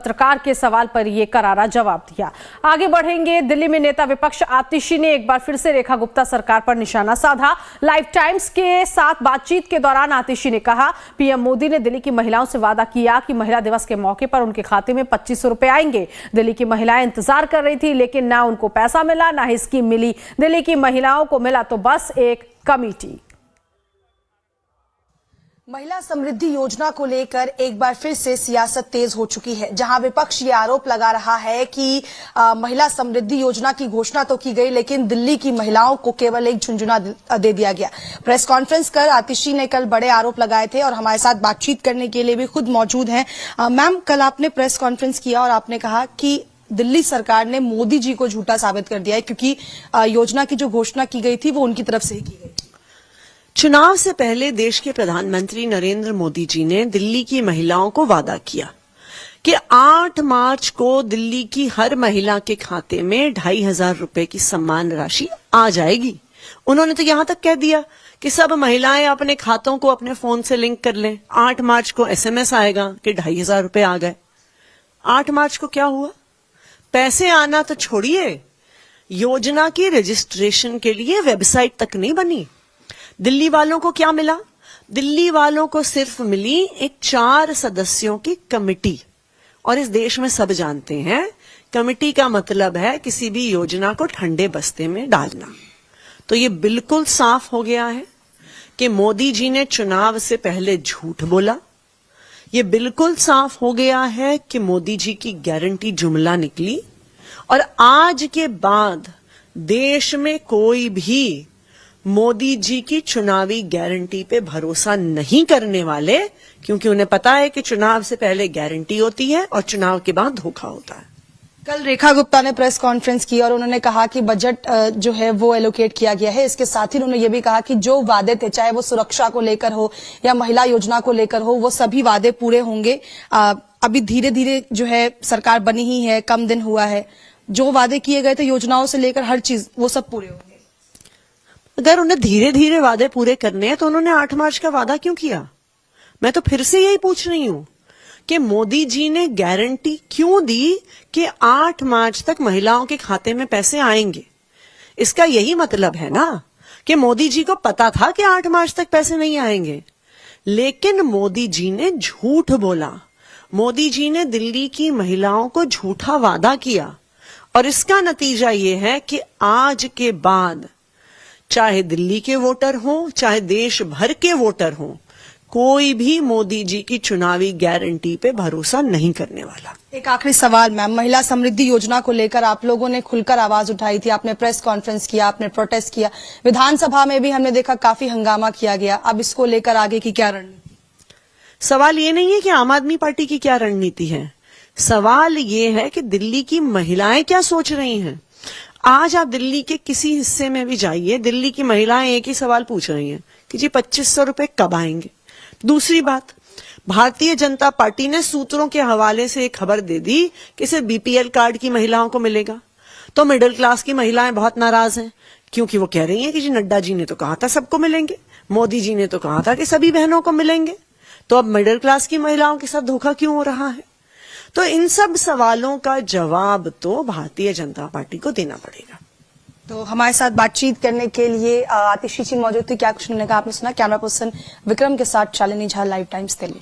पत्रकार के सवाल पर यह करारा जवाब दिया। आगे बढ़ेंगे। दिल्ली में नेता विपक्ष आतिशी ने एक बार फिर से रेखा गुप्ता सरकार पर निशाना साधा। लाइव टाइम्स के साथ बातचीत के दौरान आतिशी ने कहा, पीएम मोदी ने दिल्ली की महिलाओं से वादा किया कि महिला दिवस के मौके पर उनके खाते में 2500 रुपए आएंगे। दिल्ली की महिलाएं इंतजार कर रही थी, लेकिन ना उनको पैसा मिला, ना ही स्कीम मिली। दिल्ली की महिलाओं को मिला तो बस एक कमेटी। महिला समृद्धि योजना को लेकर एक बार फिर से सियासत तेज हो चुकी है, जहां विपक्ष ये आरोप लगा रहा है कि महिला समृद्धि योजना की घोषणा तो की गई, लेकिन दिल्ली की महिलाओं को केवल एक झुंझुना दे दिया गया। प्रेस कॉन्फ्रेंस कर आतिशी ने कल बड़े आरोप लगाए थे और हमारे साथ बातचीत करने के लिए भी खुद मौजूद हैं। मैम, कल आपने प्रेस कॉन्फ्रेंस किया और आपने कहा कि दिल्ली सरकार ने मोदी जी को झूठा साबित कर दिया है, क्योंकि योजना की जो घोषणा की गई थी वो उनकी तरफ से ही की गई। चुनाव से पहले देश के प्रधानमंत्री नरेंद्र मोदी जी ने दिल्ली की महिलाओं को वादा किया कि 8 मार्च को दिल्ली की हर महिला के खाते में 2500 रुपए की सम्मान राशि आ जाएगी। उन्होंने तो यहां तक कह दिया कि सब महिलाएं अपने खातों को अपने फोन से लिंक कर लें। 8 मार्च को एसएमएस आएगा कि 2500 रुपए आ गए। 8 मार्च को क्या हुआ? पैसे आना तो छोड़िए, योजना की रजिस्ट्रेशन के लिए वेबसाइट तक नहीं बनी। दिल्ली वालों को क्या मिला? दिल्ली वालों को सिर्फ मिली एक 4 सदस्यों की कमेटी। और इस देश में सब जानते हैं, कमेटी का मतलब है किसी भी योजना को ठंडे बस्ते में डालना। तो ये बिल्कुल साफ हो गया है कि मोदी जी ने चुनाव से पहले झूठ बोला। ये बिल्कुल साफ हो गया है कि मोदी जी की गारंटी जुमला निकली। और आज के बाद देश में कोई भी मोदी जी की चुनावी गारंटी पे भरोसा नहीं करने वाले, क्योंकि उन्हें पता है कि चुनाव से पहले गारंटी होती है और चुनाव के बाद धोखा होता है। कल रेखा गुप्ता ने प्रेस कॉन्फ्रेंस की और उन्होंने कहा कि बजट जो है वो एलोकेट किया गया है। इसके साथ ही उन्होंने ये भी कहा कि जो वादे थे, चाहे वो सुरक्षा को लेकर हो या महिला योजना को लेकर हो, वो सभी वादे पूरे होंगे। अभी धीरे धीरे जो है सरकार बनी ही है, कम दिन हुआ है। जो वादे किए गए थे योजनाओं से लेकर हर चीज, वो सब पूरे होंगे। अगर उन्हें धीरे धीरे वादे पूरे करने हैं तो उन्होंने 8 मार्च का वादा क्यों किया? मैं तो फिर से यही पूछ रही हूं कि मोदी जी ने गारंटी क्यों दी कि 8 मार्च तक महिलाओं के खाते में पैसे आएंगे? इसका यही मतलब है ना कि मोदी जी को पता था कि 8 मार्च तक पैसे नहीं आएंगे, लेकिन मोदी जी ने झूठ बोला। मोदी जी ने दिल्ली की महिलाओं को झूठा वादा किया और इसका नतीजा ये है कि आज के बाद चाहे दिल्ली के वोटर हो, चाहे देश भर के वोटर हो, कोई भी मोदी जी की चुनावी गारंटी पे भरोसा नहीं करने वाला। एक आखिरी सवाल मैम, महिला समृद्धि योजना को लेकर आप लोगों ने खुलकर आवाज उठाई थी, आपने प्रेस कॉन्फ्रेंस किया, आपने प्रोटेस्ट किया, विधानसभा में भी हमने देखा काफी हंगामा किया गया। अब इसको लेकर आगे की क्या रणनीति? सवाल ये नहीं है कि आम आदमी पार्टी की क्या रणनीति है, सवाल ये है कि दिल्ली की महिलाएं क्या सोच रही हैं। आज आप दिल्ली के किसी हिस्से में भी जाइए, दिल्ली की महिलाएं एक ही सवाल पूछ रही हैं कि जी 2500 रुपए कब आएंगे। दूसरी बात, भारतीय जनता पार्टी ने सूत्रों के हवाले से एक खबर दे दी कि सिर्फ बीपीएल कार्ड की महिलाओं को मिलेगा। तो मिडिल क्लास की महिलाएं बहुत नाराज हैं, क्योंकि वो कह रही हैं कि जी नड्डा जी ने तो कहा था सबको मिलेंगे, मोदी जी ने तो कहा था कि सभी बहनों को मिलेंगे, तो अब मिडिल क्लास की महिलाओं के साथ धोखा क्यों हो रहा है? तो इन सब सवालों का जवाब तो भारतीय जनता पार्टी को देना पड़ेगा। तो हमारे साथ बातचीत करने के लिए आतिशी जी मौजूद थी। क्या कुछ उन्होंने कहा आपने सुना। कैमरा पर्सन विक्रम के साथ शालिनी झा, लाइव टाइम्स दिल्ली।